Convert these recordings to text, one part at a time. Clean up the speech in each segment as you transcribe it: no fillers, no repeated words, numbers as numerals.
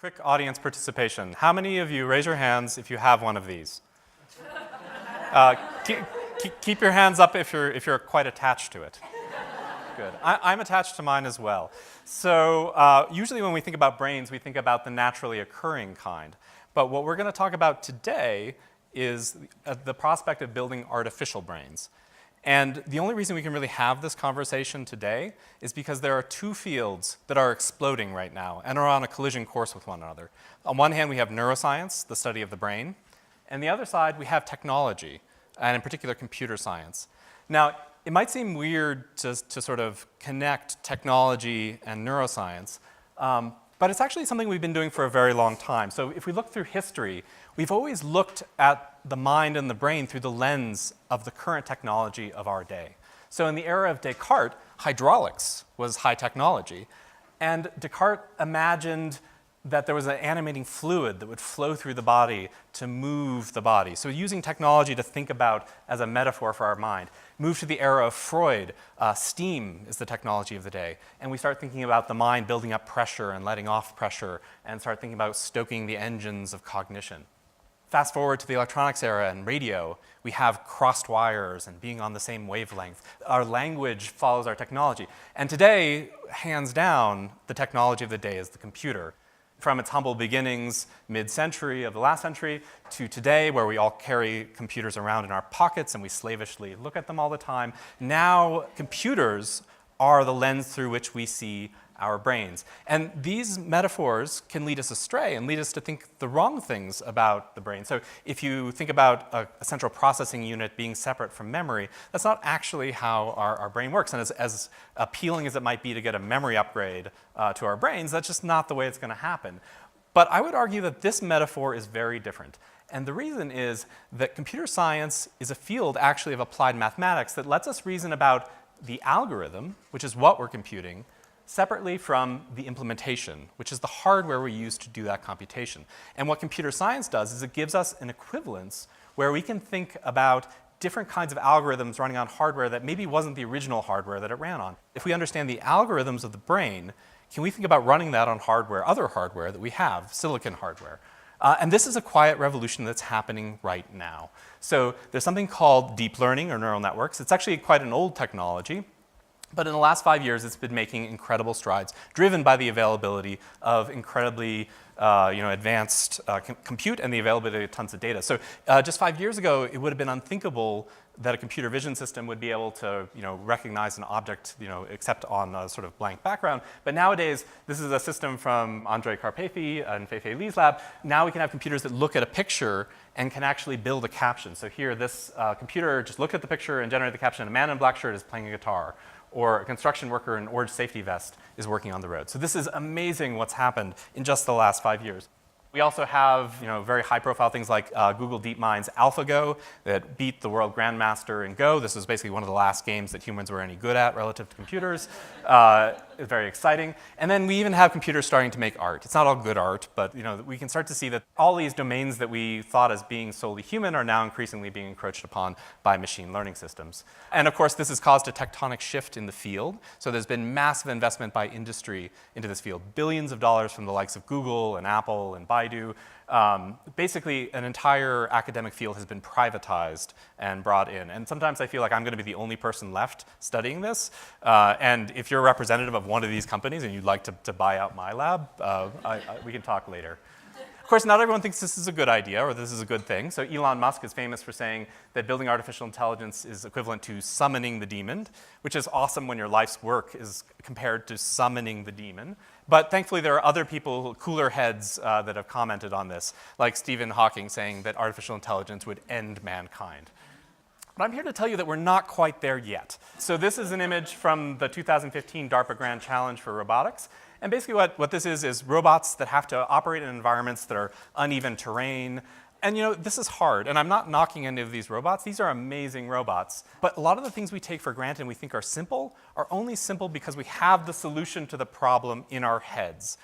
Quick audience participation. How many of you, raise your hands if you have one of these? Keep your hands up if you're quite attached to it. Good. I'm attached to mine as well. So usually when we think about brains, we think about the naturally occurring kind. But what we're going to talk about today is the prospect of building artificial brains. And the only reason we can really have this conversation today is because there are two fields that are exploding right now and are on a collision course with one another. On one hand, we have neuroscience, the study of the brain. And the other side, we have technology, and in particular, computer science. Now, it might seem weird to sort of connect technology and neuroscience, but it's actually something we've been doing for a very long time. So if we look through history, we've always looked at the mind and the brain through the lens of the current technology of our day. So in the era of Descartes, hydraulics was high technology. And Descartes imagined that there was an animating fluid that would flow through the body to move the body. So using technology to think about as a metaphor for our mind. Move to the era of Freud, steam is the technology of the day. And we start thinking about the mind building up pressure and letting off pressure and start thinking about stoking the engines of cognition. Fast forward to the electronics era and radio, we have crossed wires and being on the same wavelength. Our language follows our technology. And today, hands down, the technology of the day is the computer. From its humble beginnings, mid-century of the last century, to today, where we all carry computers around in our pockets and we slavishly look at them all the time, now computers are the lens through which we see our brains. And these metaphors can lead us astray and lead us to think the wrong things about the brain. So if you think about a central processing unit being separate from memory, that's not actually how our brain works. And as appealing as it might be to get a memory upgrade to our brains, that's just not the way it's going to happen. But I would argue that this metaphor is very different. And the reason is that computer science is a field actually of applied mathematics that lets us reason about the algorithm, which is what we're computing, separately from the implementation, which is the hardware we use to do that computation. And what computer science does is it gives us an equivalence where we can think about different kinds of algorithms running on hardware that maybe wasn't the original hardware that it ran on. If we understand the algorithms of the brain, can we think about running that on hardware, other hardware that we have, silicon hardware? And this is a quiet revolution that's happening right now. So there's something called deep learning or neural networks. It's actually quite an old technology. But in the last 5 years, it's been making incredible strides, driven by the availability of incredibly advanced compute and the availability of tons of data. So just 5 years ago, it would have been unthinkable that a computer vision system would be able to recognize an object except on a sort of blank background. But nowadays, this is a system from Andrei Karpathy and Fei-Fei Li's lab. Now we can have computers that look at a picture and can actually build a caption. So here, this computer just looked at the picture and generated the caption. A man in a black shirt is playing a guitar. Or a construction worker in an orange safety vest is working on the road. So this is amazing what's happened in just the last 5 years. We also have very high-profile things like Google DeepMind's AlphaGo that beat the world grandmaster in Go. This was basically one of the last games that humans were any good at relative to computers. It's very exciting. And then we even have computers starting to make art. It's not all good art, but we can start to see that all these domains that we thought as being solely human are now increasingly being encroached upon by machine learning systems. And of course, this has caused a tectonic shift in the field. So there's been massive investment by industry into this field, billions of dollars from the likes of Google and Apple and Baidu. Basically, an entire academic field has been privatized and brought in. And sometimes I feel like I'm going to be the only person left studying this. And if you're a representative of one of these companies and you'd like to buy out my lab, we can talk later. Of course, not everyone thinks this is a good idea or this is a good thing. So Elon Musk is famous for saying that building artificial intelligence is equivalent to summoning the demon, which is awesome when your life's work is compared to summoning the demon. But thankfully, there are other people, cooler heads, that have commented on this, like Stephen Hawking saying that artificial intelligence would end mankind. But I'm here to tell you that we're not quite there yet. So this is an image from the 2015 DARPA Grand Challenge for Robotics. And basically what this is robots that have to operate in environments that are uneven terrain. And this is hard, and I'm not knocking any of these robots. These are amazing robots. But a lot of the things we take for granted and we think are simple are only simple because we have the solution to the problem in our heads.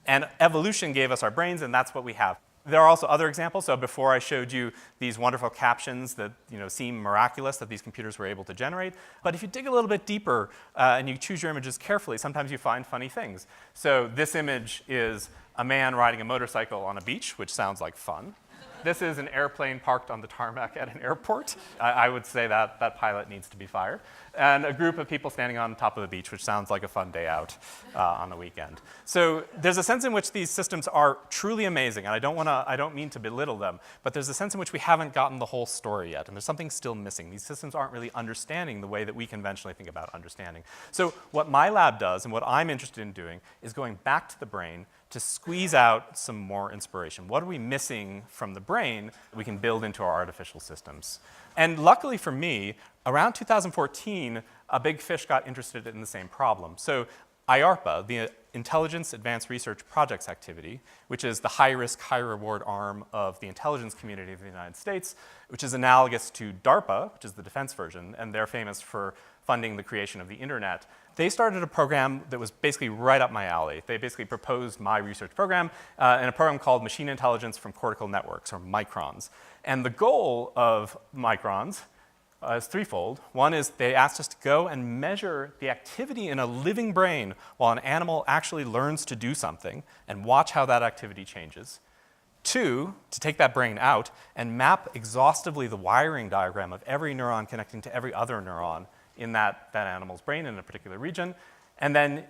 And evolution gave us our brains, and that's what we have. There are also other examples. So before I showed you these wonderful captions that seem miraculous that these computers were able to generate. But if you dig a little bit deeper and you choose your images carefully, sometimes you find funny things. So this image is a man riding a motorcycle on a beach, which sounds like fun. This is an airplane parked on the tarmac at an airport. I would say that that pilot needs to be fired. And a group of people standing on top of the beach, which sounds like a fun day out on the weekend. So there's a sense in which these systems are truly amazing, and I don't mean to belittle them, but there's a sense in which we haven't gotten the whole story yet, and there's something still missing. These systems aren't really understanding the way that we conventionally think about understanding. So what my lab does, and what I'm interested in doing, is going back to the brain to squeeze out some more inspiration. What are we missing from the brain that we can build into our artificial systems? And luckily for me, around 2014, a big fish got interested in the same problem. So IARPA, the Intelligence Advanced Research Projects Activity, which is the high-risk, high-reward arm of the intelligence community of the United States, which is analogous to DARPA, which is the defense version, and they're famous for funding the creation of the internet. They started a program that was basically right up my alley. They basically proposed my research program in a program called Machine Intelligence from Cortical Networks, or MICRONS. And the goal of MICRONS is threefold. One is they asked us to go and measure the activity in a living brain while an animal actually learns to do something and watch how that activity changes. Two, to take that brain out and map exhaustively the wiring diagram of every neuron connecting to every other neuron in that animal's brain in a particular region. And then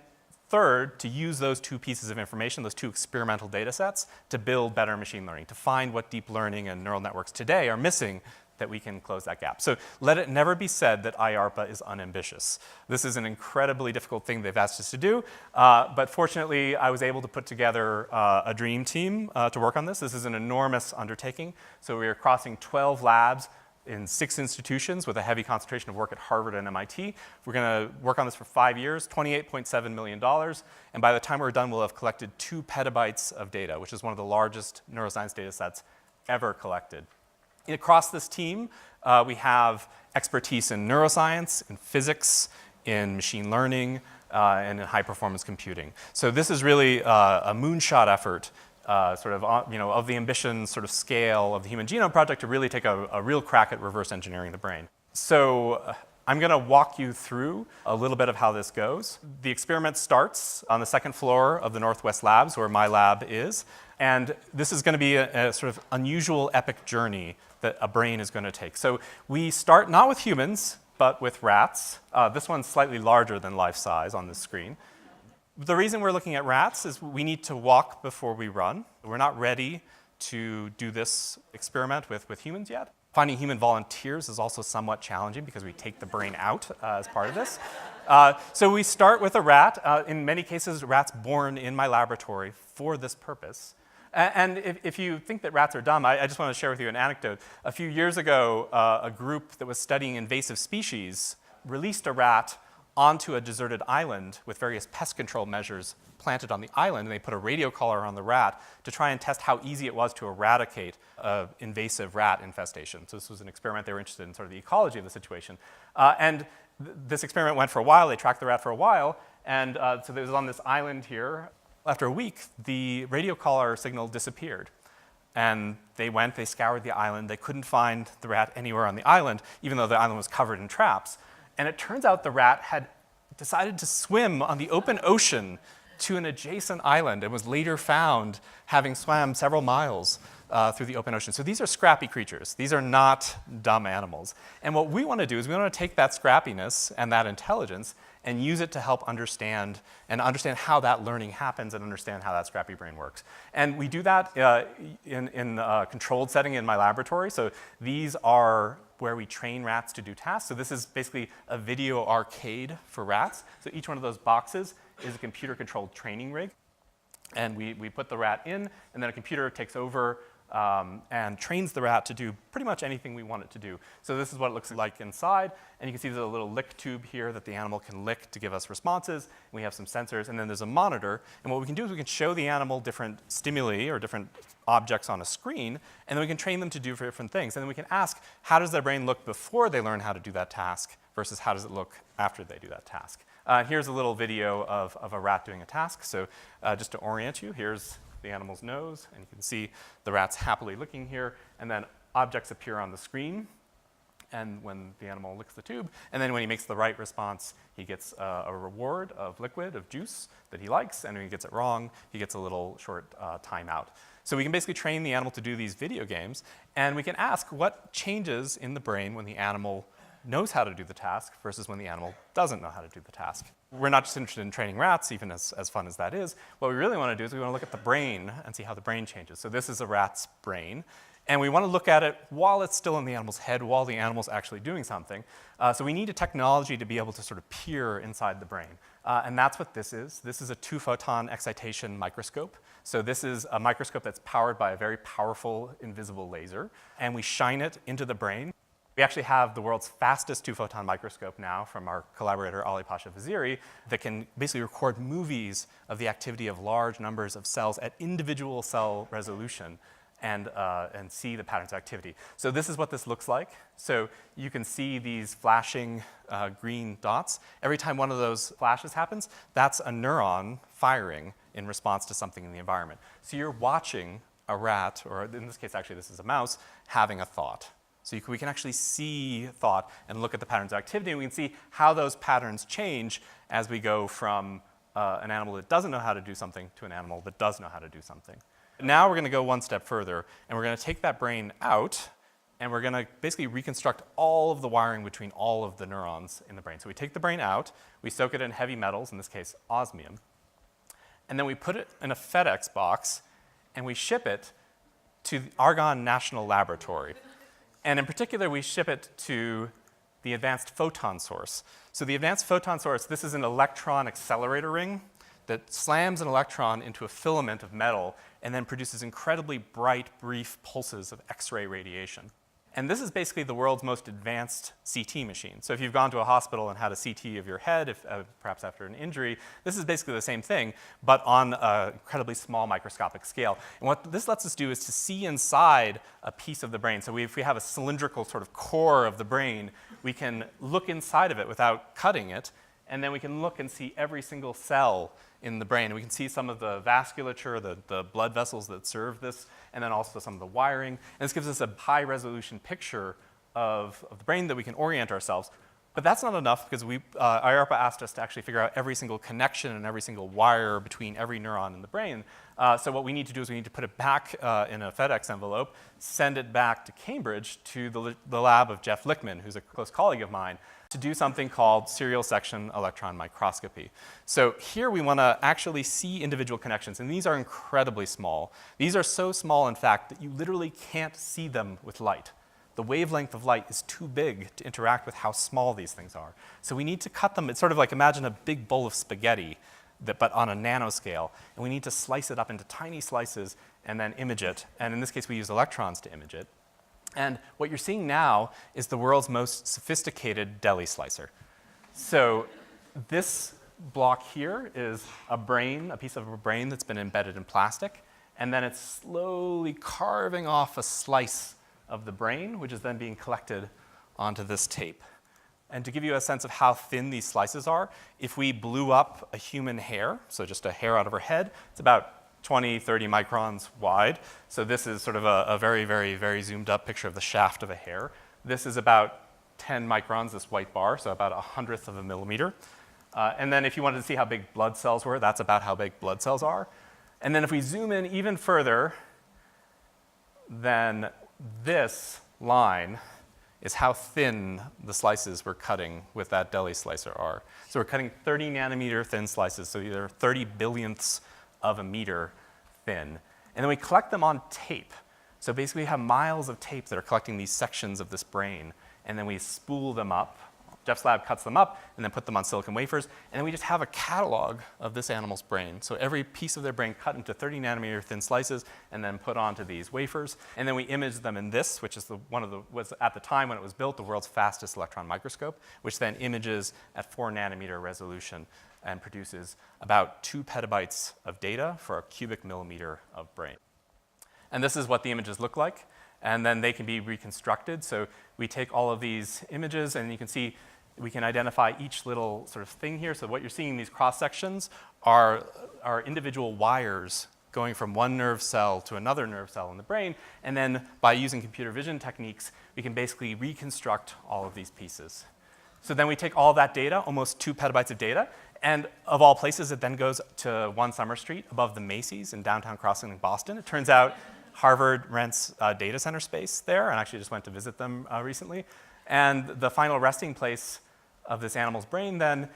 third, to use those two pieces of information, those two experimental data sets, to build better machine learning, to find what deep learning and neural networks today are missing that we can close that gap. So let it never be said that IARPA is unambitious. This is an incredibly difficult thing they've asked us to do, but fortunately I was able to put together a dream team to work on this. This is an enormous undertaking. So we are crossing 12 labs in 6 institutions with a heavy concentration of work at Harvard and MIT. We're going to work on this for 5 years, $28.7 million, and by the time we're done, we'll have collected 2 petabytes of data, which is one of the largest neuroscience data sets ever collected. Across this team, we have expertise in neuroscience, in physics, in machine learning, and in high-performance computing. So this is really a moonshot effort of the ambition sort of scale of the Human Genome Project to really take a real crack at reverse engineering the brain. So I'm going to walk you through a little bit of how this goes. The experiment starts on the 2nd floor of the Northwest Labs, where my lab is. And this is going to be a sort of unusual, epic journey that a brain is going to take. So we start not with humans, but with rats. This one's slightly larger than life size on this screen. The reason we're looking at rats is we need to walk before we run. We're not ready to do this experiment with humans yet. Finding human volunteers is also somewhat challenging because we take the brain out as part of this. So we start with a rat. In many cases, rats born in my laboratory for this purpose. And if you think that rats are dumb, I just want to share with you an anecdote. A few years ago, a group that was studying invasive species released a rat onto a deserted island with various pest control measures planted on the island, and they put a radio collar on the rat to try and test how easy it was to eradicate an invasive rat infestation. So this was an experiment. They were interested in sort of the ecology of the situation. This experiment went for a while. They tracked the rat for a while, and so it was on this island here. After a week, the radio collar signal disappeared. And they scoured the island. They couldn't find the rat anywhere on the island, even though the island was covered in traps. And it turns out the rat had decided to swim on the open ocean to an adjacent island and was later found having swam several miles through the open ocean. So these are scrappy creatures. These are not dumb animals. And what we want to do is we want to take that scrappiness and that intelligence and use it to help understand how that learning happens and understand how that scrappy brain works. And we do that in a controlled setting in my laboratory. So these are where we train rats to do tasks. So this is basically a video arcade for rats. So each one of those boxes is a computer-controlled training rig. And we put the rat in, and then a computer takes over and trains the rat to do pretty much anything we want it to do. So this is what it looks like inside. And you can see there's a little lick tube here that the animal can lick to give us responses. We have some sensors, and then there's a monitor. And what we can do is we can show the animal different stimuli or different objects on a screen, and then we can train them to do different things. And then we can ask, how does their brain look before they learn how to do that task versus how does it look after they do that task? Here's a little video of a rat doing a task. So just to orient you, here's the animal's nose, and you can see the rat's happily licking here, and then objects appear on the screen. and when the animal licks the tube, and then when he makes the right response, he gets a reward of liquid, of juice that he likes, and when he gets it wrong, he gets a little short timeout. So we can basically train the animal to do these video games, and we can ask what changes in the brain when the animal knows how to do the task versus when the animal doesn't know how to do the task. We're not just interested in training rats, even as fun as that is. What we really want to do is we want to look at the brain and see how the brain changes. So this is a rat's brain. And we want to look at it while it's still in the animal's head, while the animal's actually doing something. So we need a technology to be able to sort of peer inside the brain. And that's what this is. This is a 2-photon excitation microscope. So this is a microscope that's powered by a very powerful invisible laser. And we shine it into the brain. We actually have the world's fastest 2-photon microscope now from our collaborator Ali Pasha Vaziri that can basically record movies of the activity of large numbers of cells at individual cell resolution and see the patterns of activity. So this is what this looks like. So you can see these flashing green dots. Every time one of those flashes happens, that's a neuron firing in response to something in the environment. So you're watching a rat, or in this case actually this is a mouse, having a thought. So we can actually see thought and look at the patterns of activity, and we can see how those patterns change as we go from an animal that doesn't know how to do something to an animal that does know how to do something. Now we're going to go one step further, and we're going to take that brain out, and we're going to basically reconstruct all of the wiring between all of the neurons in the brain. So we take the brain out, we soak it in heavy metals, in this case osmium, and then we put it in a FedEx box, and we ship it to the Argonne National Laboratory. And in particular, we ship it to the Advanced Photon Source. So the Advanced Photon Source, this is an electron accelerator ring that slams an electron into a filament of metal and then produces incredibly bright, brief pulses of X-ray radiation. And this is basically the world's most advanced CT machine. So if you've gone to a hospital and had a CT of your head, perhaps after an injury, this is basically the same thing, but on an incredibly small microscopic scale. And what this lets us do is to see inside a piece of the brain. So if we have a cylindrical sort of core of the brain, we can look inside of it without cutting it, and then we can look and see every single cell in the brain. We can see some of the vasculature, the blood vessels that serve this, and then also some of the wiring. And this gives us a high-resolution picture of the brain that we can orient ourselves. But that's not enough, because IARPA asked us to actually figure out every single connection and every single wire between every neuron in the brain. So what we need to do is we need to put it back in a FedEx envelope, send it back to Cambridge to the lab of Jeff Lichtman, who's a close colleague of mine, to do something called serial section electron microscopy. So here we want to actually see individual connections, and these are incredibly small. These are so small, in fact, that you literally can't see them with light. The wavelength of light is too big to interact with how small these things are. So we need to cut them. It's sort of like, imagine a big bowl of spaghetti, but on a nanoscale, and we need to slice it up into tiny slices and then image it. And in this case, we use electrons to image it. And what you're seeing now is the world's most sophisticated deli slicer. So this block here is a brain, a piece of a brain that's been embedded in plastic, and then it's slowly carving off a slice of the brain, which is then being collected onto this tape. And to give you a sense of how thin these slices are, if we blew up a human hair, so just a hair out of her head, it's about 20, 30 microns wide. So this is sort of a very, very, very zoomed up picture of the shaft of a hair. This is about 10 microns, this white bar, so about 1/100 of a millimeter. And then if you wanted to see how big blood cells were, that's about how big blood cells are. And then if we zoom in even further, then this line is how thin the slices we're cutting with that deli slicer are. So we're cutting 30 nanometer thin slices, so they're 30 billionths of a meter thin. And then we collect them on tape. So basically we have miles of tape that are collecting these sections of this brain, and then we spool them up. Jeff's lab cuts them up and then put them on silicon wafers, and then we just have a catalog of this animal's brain. So every piece of their brain cut into 30 nanometer thin slices and then put onto these wafers. And then we image them in this, which is was at the time when it was built, the world's fastest electron microscope, which then images at 4 nanometer resolution and produces about 2 petabytes of data for a cubic millimeter of brain. And this is what the images look like. And then they can be reconstructed. So we take all of these images, and you can see we can identify each little sort of thing here. So what you're seeing in these cross sections are individual wires going from one nerve cell to another nerve cell in the brain, and then by using computer vision techniques, we can basically reconstruct all of these pieces. So then we take all that data, almost 2 petabytes of data, and of all places, it then goes to 1 Summer Street above the Macy's in downtown Crossing in Boston. It turns out Harvard rents data center space there, and I actually just went to visit them recently. And the final resting place of this animal's brain then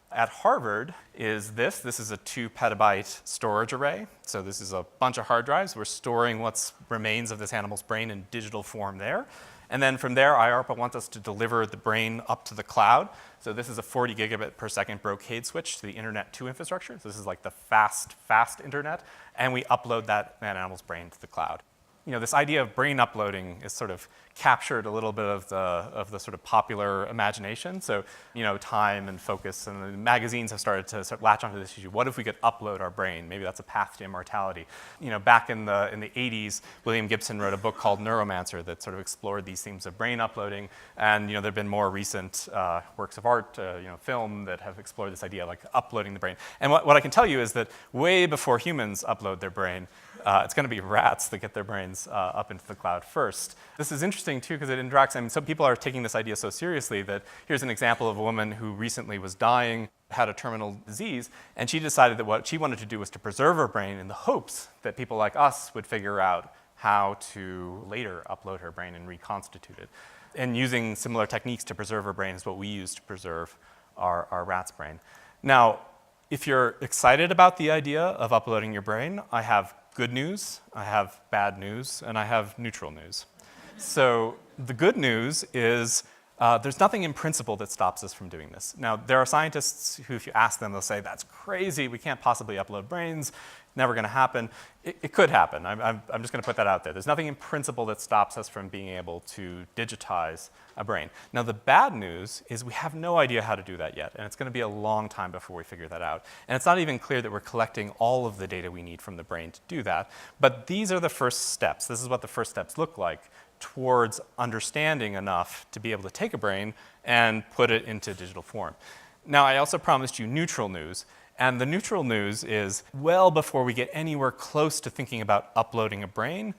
at Harvard is this. This is a 2 petabyte storage array. So this is a bunch of hard drives. We're storing what remains of this animal's brain in digital form there. And then from there, IARPA wants us to deliver the brain up to the cloud. So this is a 40 gigabit per second Brocade switch to the Internet 2 infrastructure. So this is like the fast internet. And we upload that animal's brain to the cloud. You know, this idea of brain uploading is sort of captured a little bit of the sort of popular imagination. So, you know, Time and Focus and the magazines have started to sort of latch onto this issue. What if we could upload our brain? Maybe that's a path to immortality. You know, back in the 80s, William Gibson wrote a book called Neuromancer that sort of explored these themes of brain uploading. And, you know, there have been more recent works of art, you know, film that have explored this idea, like uploading the brain. And what I can tell you is that way before humans upload their brain, it's going to be rats that get their brains up into the cloud first. This is interesting, too, because it interacts. I mean, some people are taking this idea so seriously that here's an example of a woman who recently was dying, had a terminal disease, and she decided that what she wanted to do was to preserve her brain in the hopes that people like us would figure out how to later upload her brain and reconstitute it. And using similar techniques to preserve her brain is what we use to preserve our rat's brain. Now, if you're excited about the idea of uploading your brain, I have good news, I have bad news, and I have neutral news. So the good news is there's nothing in principle that stops us from doing this. Now, there are scientists who, if you ask them, they'll say, that's crazy, we can't possibly upload brains, never going to happen. It could happen. I'm just going to put that out there. There's nothing in principle that stops us from being able to digitize a brain. Now, the bad news is we have no idea how to do that yet, and it's going to be a long time before we figure that out. And it's not even clear that we're collecting all of the data we need from the brain to do that. But these are the first steps. This is what the first steps look like towards understanding enough to be able to take a brain and put it into digital form. Now, I also promised you neutral news. And the neutral news is, well before we get anywhere close to thinking about uploading a brain,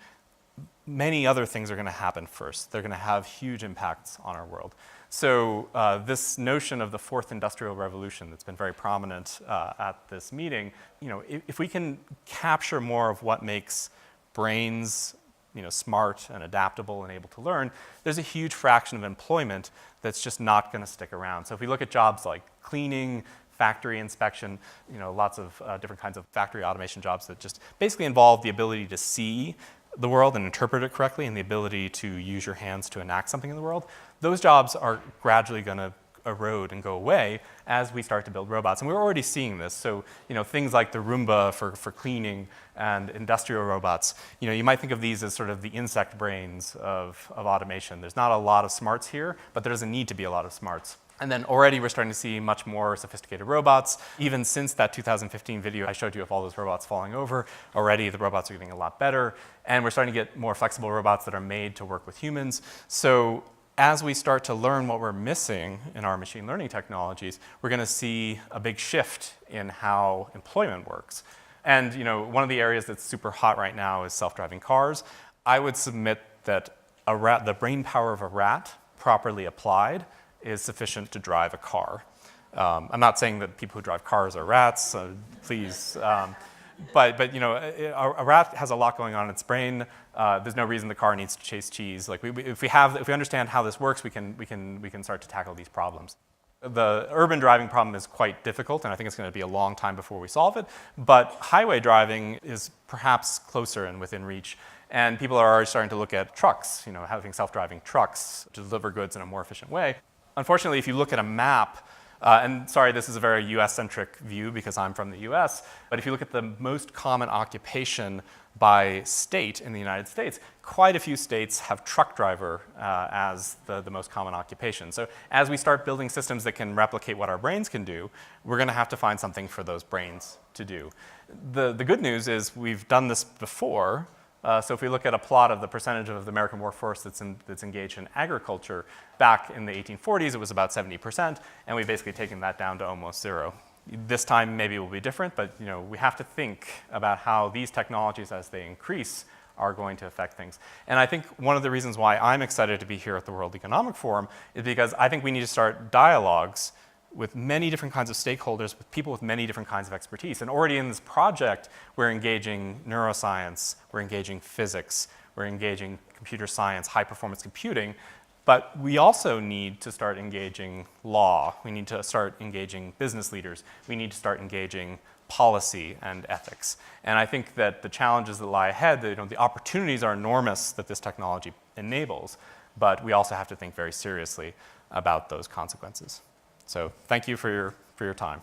many other things are going to happen first. They're going to have huge impacts on our world. So this notion of the fourth industrial revolution that's been very prominent at this meeting, you know, if we can capture more of what makes brains, you know, smart and adaptable and able to learn, there's a huge fraction of employment that's just not going to stick around. So if we look at jobs like cleaning, factory inspection, you know, lots of different kinds of factory automation jobs that just basically involve the ability to see the world and interpret it correctly and the ability to use your hands to enact something in the world, those jobs are gradually going to erode and go away as we start to build robots. And we're already seeing this. So, you know, things like the Roomba for cleaning and industrial robots, you know, you might think of these as sort of the insect brains of automation. There's not a lot of smarts here, but there doesn't need to be a lot of smarts. And then already we're starting to see much more sophisticated robots. Even since that 2015 video I showed you of all those robots falling over, already the robots are getting a lot better. And we're starting to get more flexible robots that are made to work with humans. So as we start to learn what we're missing in our machine learning technologies, we're going to see a big shift in how employment works. And, you know, one of the areas that's super hot right now is self-driving cars. I would submit that the brain power of a rat, properly applied, is sufficient to drive a car. I'm not saying that people who drive cars are rats, please. But you know, a rat has a lot going on in its brain. There's no reason the car needs to chase cheese. Like if we understand how this works, we can start to tackle these problems. The urban driving problem is quite difficult, and I think it's going to be a long time before we solve it. But highway driving is perhaps closer and within reach. And people are already starting to look at trucks, you know, having self-driving trucks to deliver goods in a more efficient way. Unfortunately, if you look at a map, and sorry, this is a very US-centric view because I'm from the US, but if you look at the most common occupation by state in the United States, quite a few states have truck driver as the most common occupation. So as we start building systems that can replicate what our brains can do, we're going to have to find something for those brains to do. The good news is we've done this before. So if we look at a plot of the percentage of the American workforce that's engaged in agriculture, back in the 1840s it was about 70%, and we've basically taken that down to almost zero This time maybe it will be different, but we have to think about how these technologies, as they increase, are going to affect things. And I think one of the reasons why I'm excited to be here at the World Economic Forum is because I think we need to start dialogues with many different kinds of stakeholders, with people with many different kinds of expertise. And already in this project, we're engaging neuroscience, we're engaging physics, we're engaging computer science, high-performance computing, but we also need to start engaging law. We need to start engaging business leaders. We need to start engaging policy and ethics. And I think that the challenges that lie ahead, the opportunities are enormous that this technology enables, but we also have to think very seriously about those consequences. So thank you for your time.